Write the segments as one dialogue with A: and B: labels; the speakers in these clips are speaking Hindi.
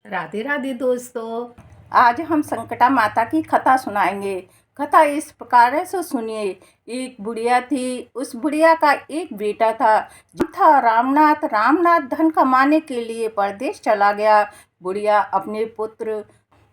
A: राधे राधे दोस्तों। आज हम संकटा माता की कथा सुनाएंगे। कथा इस प्रकार से सुनिए। एक बुढ़िया थी। उस बुढ़िया का एक बेटा था। रामनाथ। रामनाथ धन कमाने के लिए परदेश चला गया। बुढ़िया अपने पुत्र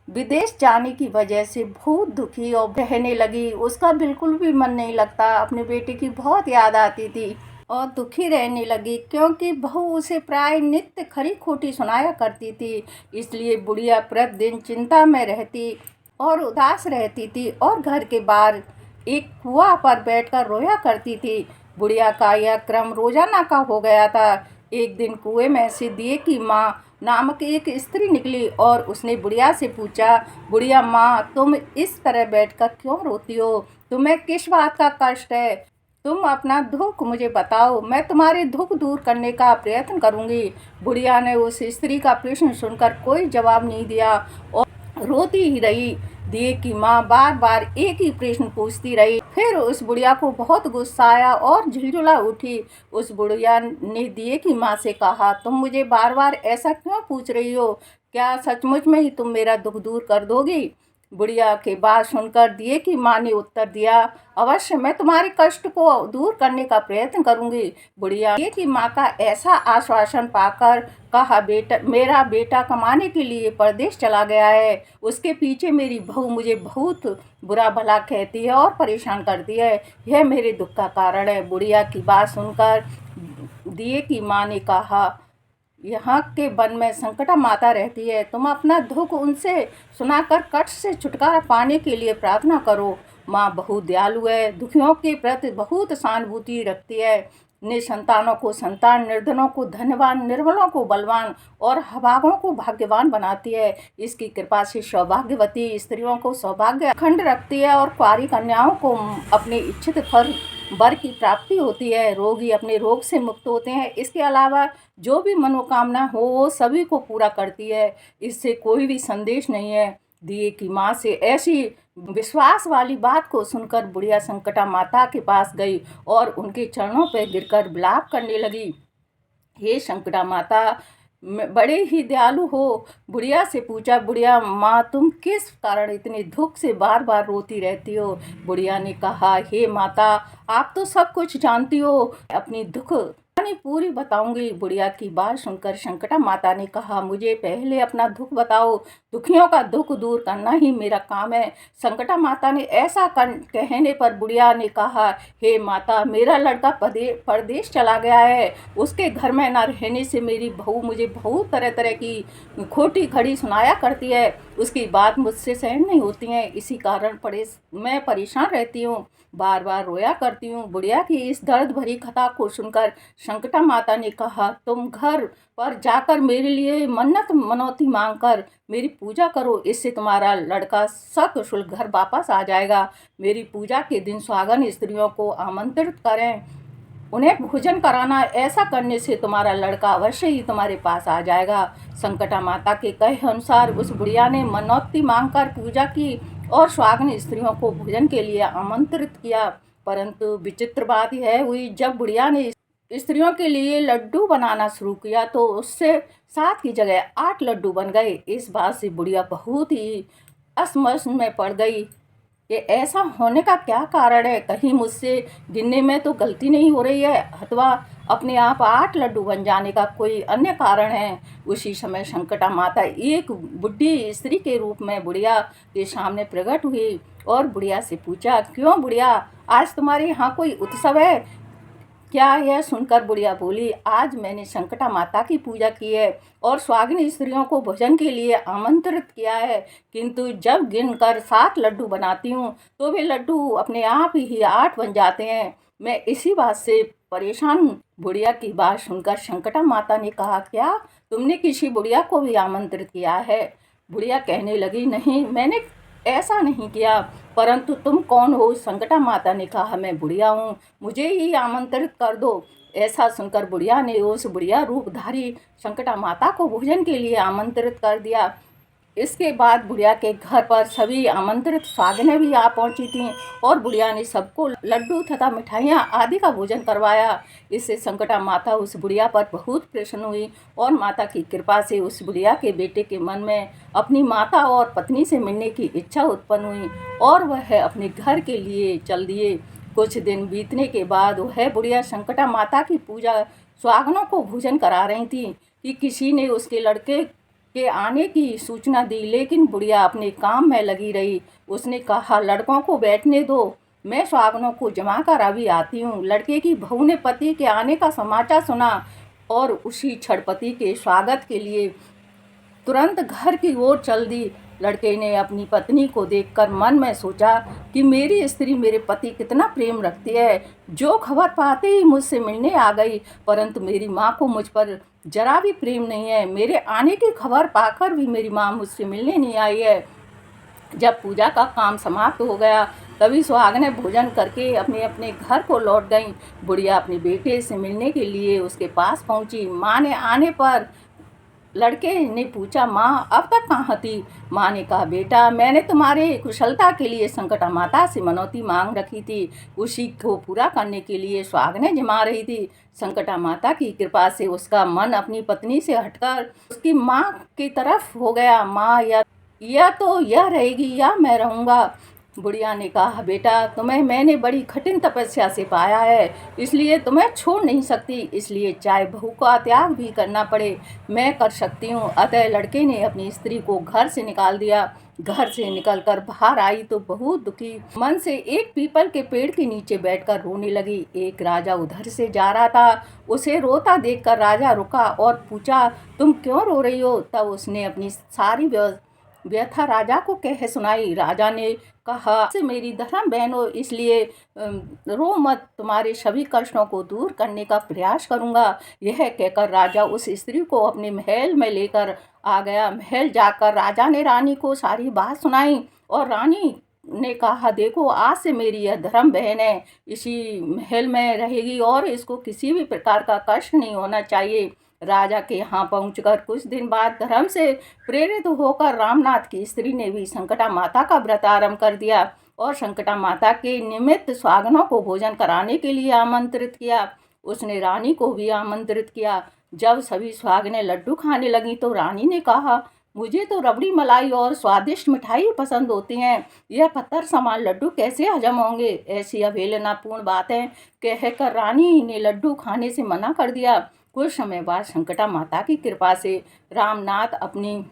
A: विदेश जाने की वजह से बहुत दुखी और रहने लगी। उसका बिल्कुल भी मन नहीं लगता। अपने बेटे की बहुत याद आती थी और दुखी रहने लगी, क्योंकि बहू उसे प्राय नित्य खरी खोटी सुनाया करती थी। इसलिए बुढ़िया प्रतिदिन चिंता में रहती और उदास रहती थी और घर के बाहर एक कुआं पर बैठकर रोया करती थी। बुढ़िया का यह क्रम रोजाना का हो गया था। एक दिन कुएं में से दिए की माँ नामक एक स्त्री निकली और उसने बुढ़िया से पूछा, बुढ़िया माँ, तुम इस तरह बैठकर क्यों रोती हो? तुम्हें किस बात का कष्ट है? तुम अपना दुख मुझे बताओ, मैं तुम्हारे दुख दूर करने का प्रयत्न करूंगी। बुढ़िया ने उस स्त्री का प्रश्न सुनकर कोई जवाब नहीं दिया और रोती ही रही। दिए की माँ बार बार एक ही प्रश्न पूछती रही। फिर उस बुढ़िया को बहुत गुस्सा आया और झिलझिला उठी। उस बुढ़िया ने दिए की माँ से कहा, तुम मुझे बार बार ऐसा क्यों पूछ रही हो? क्या सचमुच में ही तुम मेरा दुख दूर कर दोगी? बुढ़िया के बात सुनकर दिए की माँ ने उत्तर दिया, अवश्य, मैं तुम्हारे कष्ट को दूर करने का प्रयत्न करूंगी। बुढ़िया दिए की माँ का ऐसा आश्वासन पाकर कहा, बेटा, मेरा बेटा कमाने के लिए परदेश चला गया है। उसके पीछे मेरी बहू मुझे बहुत बुरा भला कहती है और परेशान करती है। यह मेरे दुख का कारण है। बुढ़िया की बात सुनकर दिए की माँ ने कहा, यहाँ के वन में संकटा माता रहती है। तुम अपना दुख उनसे सुनाकर कष्ट से छुटकारा पाने के लिए प्रार्थना करो। माँ बहुत दयालु है, दुखियों के प्रति बहुत सहानुभूति रखती है। निसंतानों को संतान, निर्धनों को धनवान, निर्बलों को बलवान और अभागों को भाग्यवान बनाती है। इसकी कृपा से सौभाग्यवती स्त्रियों को सौभाग्य अखंड रखती है और कुंवारी कन्याओं को अपने इच्छित फल वर की प्राप्ति होती है। रोगी अपने रोग से मुक्त होते हैं। इसके अलावा जो भी मनोकामना हो वो सभी को पूरा करती है। इससे कोई भी संदेश नहीं है। दिए की माँ से ऐसी विश्वास वाली बात को सुनकर बुढ़िया संकटा माता के पास गई और उनके चरणों पर गिरकर विलाप करने लगी। हे संकटा माता, बड़े ही दयालु हो। बुढ़िया से पूछा, बुढ़िया माँ, तुम किस कारण इतने दुख से बार बार रोती रहती हो? बुढ़िया ने कहा, हे माता, आप तो सब कुछ जानती हो, अपनी दुख कहानी पूरी बताऊंगी। बुढ़िया की बात सुनकर संकटा माता ने कहा, मुझे पहले अपना दुख बताओ। दुखियों का दुख दूर करना ही मेरा काम है। संकटा माता ने ऐसा कहने पर बुढ़िया ने कहा, हे माता, मेरा लड़का परदेश चला गया है। उसके घर में न रहने से मेरी बहू मुझे बहुत तरह तरह की खोटी खड़ी सुनाया करती है। उसकी बात मुझसे सहन नहीं होती है। इसी कारण मैं परेशान रहती हूँ, बार बार रोया करती हूँ। बुढ़िया की इस दर्द भरी कथा को सुनकर संकटा माता ने कहा, तुम घर पर जाकर मेरे लिए मन्नत मनौती मांगकर मेरी पूजा करो। इससे तुम्हारा लड़का सकुशल घर वापस आ जाएगा। मेरी पूजा के दिन सुहागन स्त्रियों को आमंत्रित करें, उन्हें भोजन कराना। ऐसा करने से तुम्हारा लड़का अवश्य ही तुम्हारे पास आ जाएगा। संकटा माता के कहे अनुसार उस बुढ़िया ने मनौती मांगकर पूजा की और सुहागन स्त्रियों को भोजन के लिए आमंत्रित किया। परंतु विचित्र बात यह हुई, जब बुढ़िया ने स्त्रियों के लिए लड्डू बनाना शुरू किया तो उससे 7 की जगह 8 लड्डू बन गए। इस बात से बुढ़िया बहुत ही असमंजस में पड़ गई कि ऐसा होने का क्या कारण है। कहीं मुझसे गिनने में तो गलती नहीं हो रही है अथवा अपने आप 8 लड्डू बन जाने का कोई अन्य कारण है। उसी समय संकटा माता एक बुढ़ी स्त्री के रूप में बुढ़िया के सामने प्रकट हुई और बुढ़िया से पूछा, क्यों बुढ़िया, आज तुम्हारे यहाँ कोई उत्सव है क्या? यह सुनकर बुढ़िया बोली, आज मैंने संकटा माता की पूजा की है और सुहागिन स्त्रियों को भोजन के लिए आमंत्रित किया है, किंतु जब गिनकर 7 लड्डू बनाती हूँ तो वे लड्डू अपने आप ही 8 बन जाते हैं। मैं इसी बात से परेशान हूँ। बुढ़िया की बात सुनकर संकटा माता ने कहा, क्या तुमने किसी बुढ़िया को भी आमंत्रित किया है? बुढ़िया कहने लगी, नहीं, मैंने ऐसा नहीं किया। परंतु तुम कौन हो? संकटा माता ने कहा, मैं बुढ़िया हूँ, मुझे ही आमंत्रित कर दो। ऐसा सुनकर बुढ़िया ने उस बुढ़िया रूपधारी संकटा माता को भोजन के लिए आमंत्रित कर दिया। इसके बाद बुढ़िया के घर पर सभी आमंत्रित सुहागिनें भी आ पहुंची थीं और बुढ़िया ने सबको लड्डू तथा मिठाइयाँ आदि का भोजन करवाया। इससे संकटा माता उस बुढ़िया पर बहुत प्रसन्न हुई और माता की कृपा से उस बुढ़िया के बेटे के मन में अपनी माता और पत्नी से मिलने की इच्छा उत्पन्न हुई और वह अपने घर के लिए चल दिए। कुछ दिन बीतने के बाद वह बुढ़िया संकटा माता की पूजा सुहागनों को भोजन करा रही थी कि किसी ने उसके लड़के के आने की सूचना दी, लेकिन बुढ़िया अपने काम में लगी रही। उसने कहा, लड़कों को बैठने दो, मैं सुहागनों को जमा कर अभी आती हूँ। लड़के की बहू ने पति के आने का समाचार सुना और उसी क्षण पति के स्वागत के लिए तुरंत घर की ओर चल दी। लड़के ने अपनी पत्नी को देखकर मन में सोचा कि मेरी स्त्री मेरे पति कितना प्रेम रखती है, जो खबर पाते ही मुझसे मिलने आ गई, परंतु मेरी माँ को मुझ पर जरा भी प्रेम नहीं है। मेरे आने की खबर पाकर भी मेरी माँ मुझसे मिलने नहीं आई है। जब पूजा का काम समाप्त हो गया तभी सुहागनें भोजन करके अपने अपने घर को लौट गईं। बुढ़िया अपने बेटे से मिलने के लिए उसके पास पहुंची। माँ ने आने पर लड़के ने पूछा, माँ अब तक कहाँ थी? माँ ने कहा, बेटा मैंने तुम्हारे कुशलता के लिए संकटा माता से मनौती मांग रखी थी, उसी को पूरा करने के लिए सुहागनें जमा रही थी। संकटा माता की कृपा से उसका मन अपनी पत्नी से हटकर उसकी माँ की तरफ हो गया। माँ या तो यह रहेगी या मैं रहूँगा। बुढ़िया ने कहा, बेटा तुम्हें मैंने बड़ी कठिन तपस्या से पाया है, इसलिए तुम्हें छोड़ नहीं सकती, इसलिए चाहे बहू का त्याग भी करना पड़े मैं कर सकती हूँ। अतः लड़के ने अपनी स्त्री को घर से निकाल दिया। घर से निकलकर बाहर आई तो बहुत दुखी मन से एक पीपल के पेड़ के नीचे बैठकर रोने लगी। एक राजा उधर से जा रहा था, उसे रोता देखकर राजा रुका और पूछा, तुम क्यों रो रही हो? तब उसने अपनी सारी व्यथा राजा को कह सुनाई। राजा ने कहा, से मेरी धर्म बहन हो, इसलिए रो मत, तुम्हारे सभी कष्टों को दूर करने का प्रयास करूंगा। यह कहकर राजा उस स्त्री को अपने महल में लेकर आ गया। महल जाकर राजा ने रानी को सारी बात सुनाई और रानी ने कहा, देखो आज से मेरी यह धर्म बहन है, इसी महल में रहेगी और इसको किसी भी प्रकार का कष्ट नहीं होना चाहिए। राजा के यहाँ पहुंचकर कुछ दिन बाद धर्म से प्रेरित होकर रामनाथ की स्त्री ने भी संकटा माता का व्रत आरंभ कर दिया और संकटा माता के निमित्त सुहागनों को भोजन कराने के लिए आमंत्रित किया। उसने रानी को भी आमंत्रित किया। जब सभी सुहागनें लड्डू खाने लगीं तो रानी ने कहा, मुझे तो रबड़ी मलाई और स्वादिष्ट मिठाई पसंद होती हैं, यह पत्थर समान लड्डू कैसे हजम होंगे? ऐसी अवहेलनापूर्ण बातें कहकर रानी ने लड्डू खाने से मना कर दिया। कुछ समय बाद संकटा माता की कृपा से रामनाथ अपनी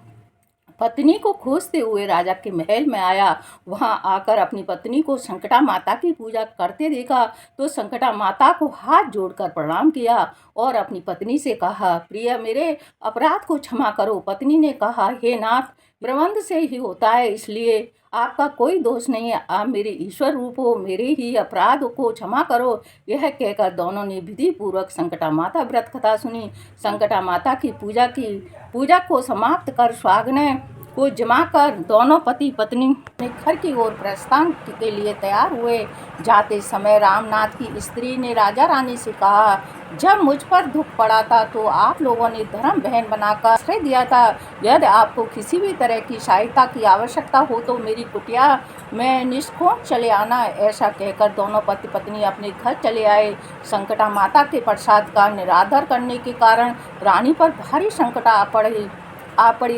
A: पत्नी को खोजते हुए राजा के महल में आया। वहां आकर अपनी पत्नी को संकटा माता की पूजा करते देखा तो संकटा माता को हाथ जोड़कर प्रणाम किया और अपनी पत्नी से कहा, प्रिय मेरे अपराध को क्षमा करो। पत्नी ने कहा, हे नाथ, प्रबंध से ही होता है, इसलिए आपका कोई दोष नहीं है, आप मेरे ईश्वर रूप हो, मेरे ही अपराध को क्षमा करो। यह कहकर दोनों ने विधि पूर्वक संकटा माता व्रत कथा सुनी। संकटा माता की पूजा को समाप्त कर सुहागनें को जमा कर दोनों पति पत्नी अपने घर की ओर प्रस्थान के लिए तैयार हुए। जाते समय रामनाथ की स्त्री ने राजा रानी से कहा, जब मुझ पर दुख पड़ा था तो आप लोगों ने धर्म बहन बनाकर आश्रय दिया था। यदि आपको किसी भी तरह की सहायता की आवश्यकता हो तो मेरी कुटिया में निष्कोच चले आना। ऐसा कहकर दोनों पति पत्नी अपने घर चले आए। संकटा माता के प्रसाद का निरादर करने के कारण रानी पर भारी संकट आ पड़ी।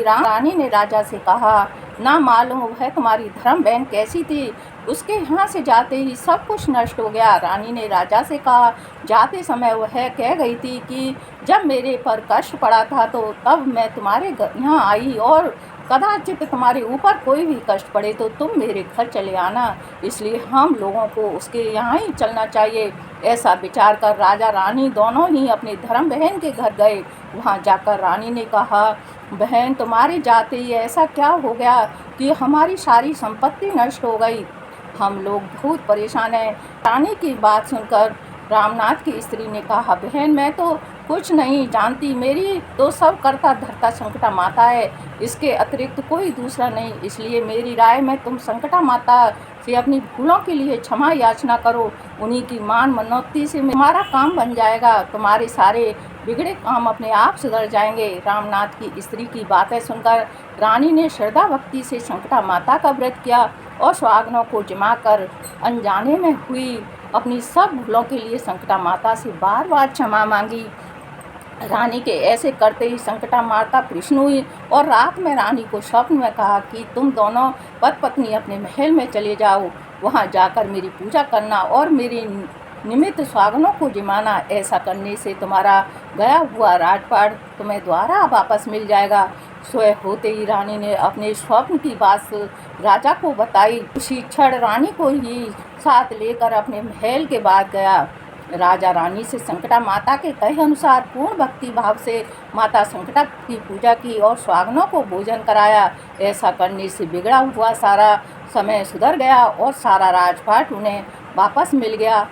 A: रानी ने राजा से कहा, ना मालूम वह तुम्हारी धर्म बहन कैसी थी, उसके यहाँ से जाते ही सब कुछ नष्ट हो गया। रानी ने राजा से कहा, जाते समय वह कह गई थी कि जब मेरे पर कष्ट पड़ा था तो तब मैं तुम्हारे यहाँ आई और कदाचित तुम्हारे ऊपर कोई भी कष्ट पड़े तो तुम मेरे घर चले आना, इसलिए हम लोगों को उसके यहाँ ही चलना चाहिए। ऐसा विचार कर राजा रानी दोनों ही अपने धर्म बहन के घर गए। वहाँ जाकर रानी ने कहा, बहन तुम्हारे जाते ही ऐसा क्या हो गया कि हमारी सारी संपत्ति नष्ट हो गई, हम लोग बहुत परेशान हैं। रानी की बात सुनकर रामनाथ की स्त्री ने कहा, बहन मैं तो कुछ नहीं जानती, मेरी तो सब करता धरता संकटा माता है, इसके अतिरिक्त कोई दूसरा नहीं। इसलिए मेरी राय में तुम संकटा माता से अपनी भूलों के लिए क्षमा याचना करो। उन्हीं की मान मनौती से तुम्हारा काम बन जाएगा, तुम्हारे सारे बिगड़े काम अपने आप सुधर जाएंगे। रामनाथ की स्त्री की बातें सुनकर रानी ने श्रद्धा भक्ति से संकटा माता का व्रत किया और सुहागनों को जमाकर अनजाने में हुई अपनी सब भूलों के लिए संकटा माता से बार बार क्षमा मांगी। रानी के ऐसे करते ही संकटा माता प्रसन्न हुई और रात में रानी को स्वप्न में कहा कि तुम दोनों पति पत्नी अपने महल में चले जाओ, वहां जाकर मेरी पूजा करना और मेरे निमित्त सुहागनों को जिमाना। ऐसा करने से तुम्हारा गया हुआ राजपाट तुम्हें द्वारा वापस मिल जाएगा। स्वयं होते ही रानी ने अपने स्वप्न की बात राजा को बताई। उसी क्षण रानी को ही साथ लेकर अपने महल के बाद गया। राजा रानी से संकटा माता के कहे अनुसार पूर्ण भक्ति भाव से माता संकटा की पूजा की और सुहागनों को भोजन कराया। ऐसा करने से बिगड़ा हुआ सारा समय सुधर गया और सारा राजपाट उन्हें वापस मिल गया।